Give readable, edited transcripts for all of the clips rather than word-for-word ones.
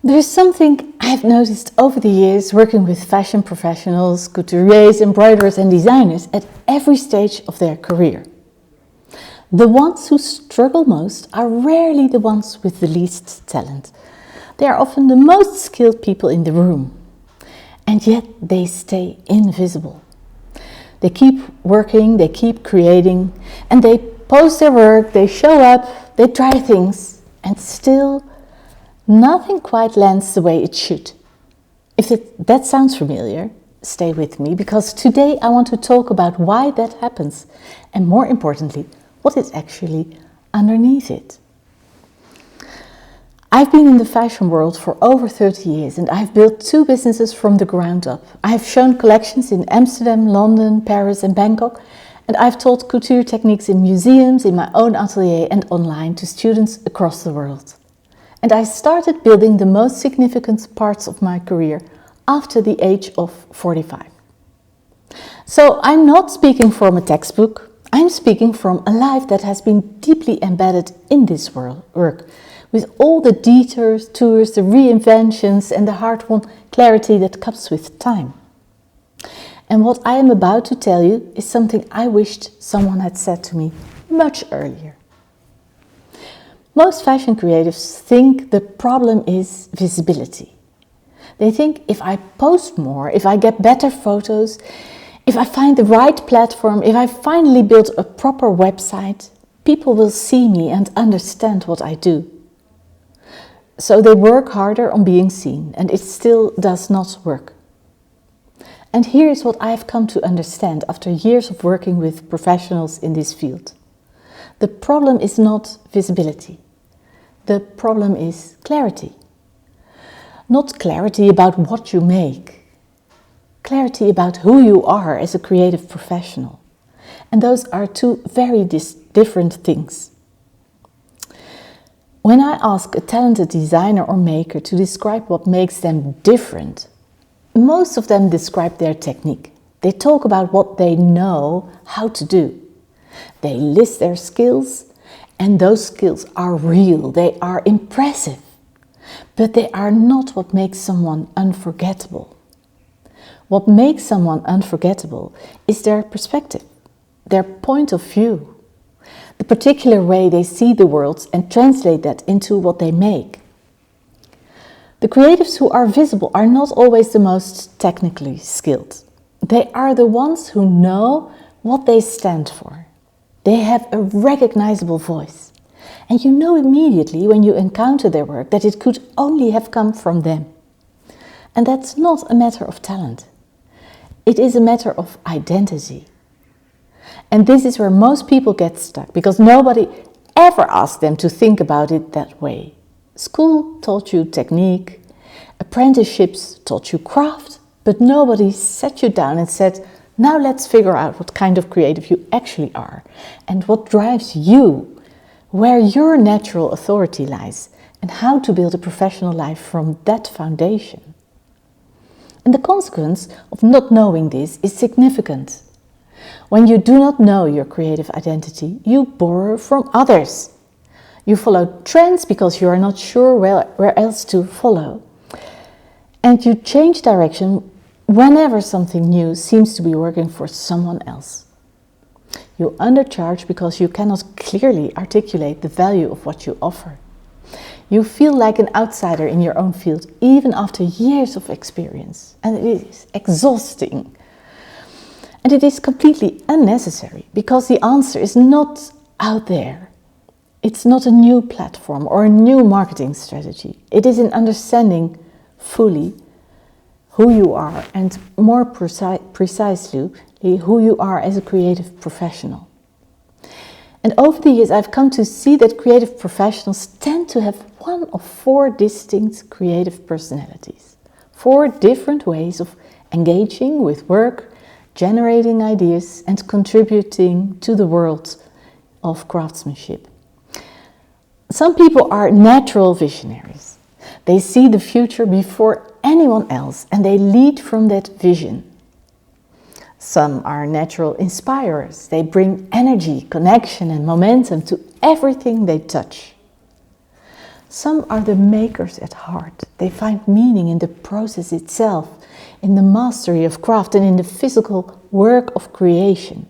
There is something I've noticed over the years working with fashion professionals, couturiers, embroiderers and designers at every stage of their career. The ones who struggle most are rarely the ones with the least talent. They are often the most skilled people in the room, and yet they stay invisible. They keep working, they keep creating, and they post their work, they show up, they try things, and still nothing quite lands the way it should. If that sounds familiar, stay with me, because today I want to talk about why that happens, and more importantly, what is actually underneath it. I've been in the fashion world for over 30 years and I've built 2 businesses from the ground up. I have shown collections in Amsterdam, London, Paris and Bangkok, and I've taught couture techniques in museums, in my own atelier and online to students across the world. And I started building the most significant parts of my career after the age of 45. So I'm not speaking from a textbook, I'm speaking from a life that has been deeply embedded in this work, with all the detours, tours, the reinventions and the hard-won clarity that comes with time. And what I am about to tell you is something I wished someone had said to me much earlier. Most fashion creatives think the problem is visibility. They think if I post more, if I get better photos, if I find the right platform, if I finally build a proper website, people will see me and understand what I do. So they work harder on being seen, and it still does not work. And here is what I have come to understand after years of working with professionals in this field. The problem is not visibility. The problem is clarity. Not clarity about what you make. Clarity about who you are as a creative professional. And those are 2 very different things. When I ask a talented designer or maker to describe what makes them different, most of them describe their technique. They talk about what they know how to do. They list their skills, and those skills are real, they are impressive, but they are not what makes someone unforgettable. What makes someone unforgettable is their perspective, their point of view, the particular way they see the world and translate that into what they make. The creatives who are visible are not always the most technically skilled. They are the ones who know what they stand for. They have a recognizable voice. And you know immediately when you encounter their work that it could only have come from them. And that's not a matter of talent. It is a matter of identity. And this is where most people get stuck, because nobody ever asked them to think about it that way. School taught you technique, apprenticeships taught you craft, but nobody sat you down and said, now let's figure out what kind of creative you actually are and what drives you, where your natural authority lies, and how to build a professional life from that foundation. And the consequence of not knowing this is significant. When you do not know your creative identity, you borrow from others. You follow trends because you are not sure where else to follow. And you change direction whenever something new seems to be working for someone else. You undercharge because you cannot clearly articulate the value of what you offer. You feel like an outsider in your own field, even after years of experience. And it is exhausting. And it is completely unnecessary, because the answer is not out there. It's not a new platform or a new marketing strategy. It is in understanding fully who you are, and more precisely who you are as a creative professional. And over the years I've come to see that creative professionals tend to have one of 4 distinct creative personalities. 4 different ways of engaging with work, generating ideas and contributing to the world of craftsmanship. Some people are natural visionaries. They see the future before anyone else and they lead from that vision. Some are natural inspirers. They bring energy, connection and momentum to everything they touch. Some are the makers at heart. They find meaning in the process itself, in the mastery of craft and in the physical work of creation.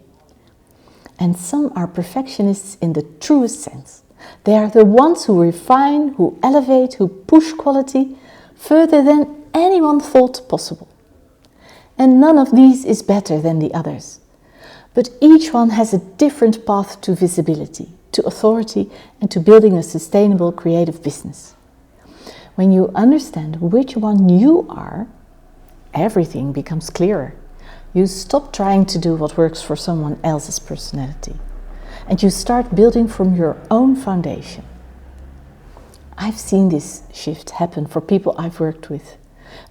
And some are perfectionists in the truest sense. They are the ones who refine, who elevate, who push quality further than anyone thought possible. And none of these is better than the others. But each one has a different path to visibility, to authority, and to building a sustainable creative business. When you understand which one you are, everything becomes clearer. You stop trying to do what works for someone else's personality, and you start building from your own foundation. I've seen this shift happen for people I've worked with.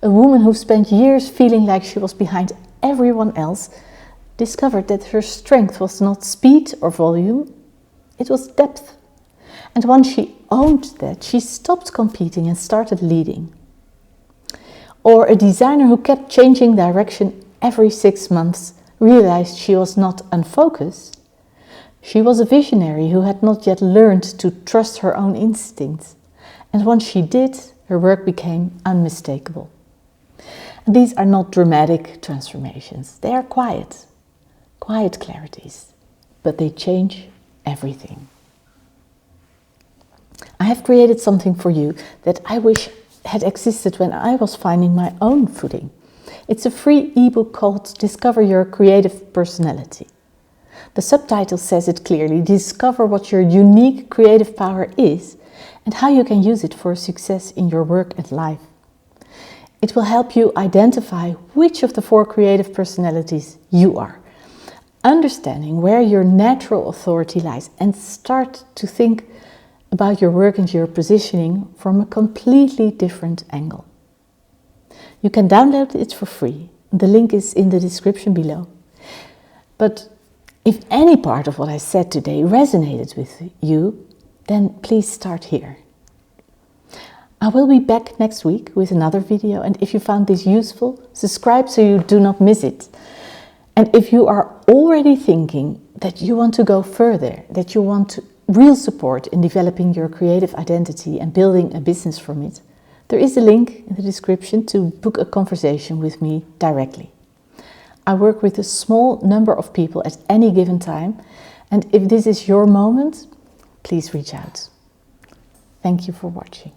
A woman who spent years feeling like she was behind everyone else discovered that her strength was not speed or volume, it was depth. And once she owned that, she stopped competing and started leading. Or a designer who kept changing direction every 6 months realized she was not unfocused. She was a visionary who had not yet learned to trust her own instincts. And once she did, her work became unmistakable. And these are not dramatic transformations. They are quiet clarities, but they change everything. I have created something for you that I wish had existed when I was finding my own footing. It's a free ebook called Discover Your Creative Personality. The subtitle says it clearly: discover what your unique creative power is and how you can use it for success in your work and life. It will help you identify which of the 4 creative personalities you are, understanding where your natural authority lies, and start to think about your work and your positioning from a completely different angle. You can download it for free. The link is in the description below. But if any part of what I said today resonated with you, then please start here. I will be back next week with another video, and if you found this useful, subscribe so you do not miss it. And if you are already thinking that you want to go further, that you want real support in developing your creative identity and building a business from it, there is a link in the description to book a conversation with me directly. I work with a small number of people at any given time, and if this is your moment, please reach out. Thank you for watching.